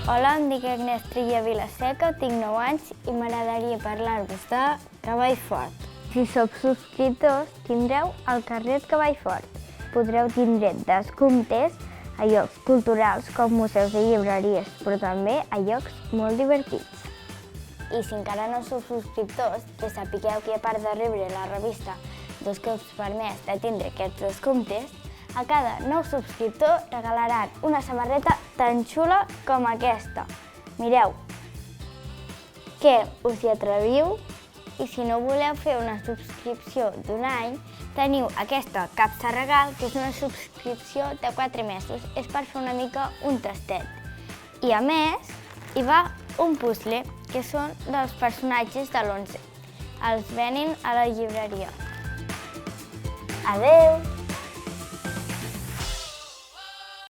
Hola, em dic Agnès Trilla Vilaseca, tinc 9 anys i m'agradaria parlar-vos de Cavall Fort. Si sou subscriptors, tindreu el carnet Cavall Fort. Podreu tindre descomptes a llocs culturals com museus i llibreries, però també a llocs molt divertits. I si encara no sou subscriptors, que sapigueu que a part de rebre la revista 2 cops per mes de tindre aquests descomptes, a cada nou subscriptor regalaran una samarreta tan xula com aquesta. Mireu, que us hi atreviu? I si no voleu fer una subscripció d'un any, teniu aquesta capsa regal, que és una subscripció de 4 mesos. És per fer una mica un tastet. I a més, hi va un puzzle, que són dels personatges de l'11. Els venin a la llibreria. Adeu!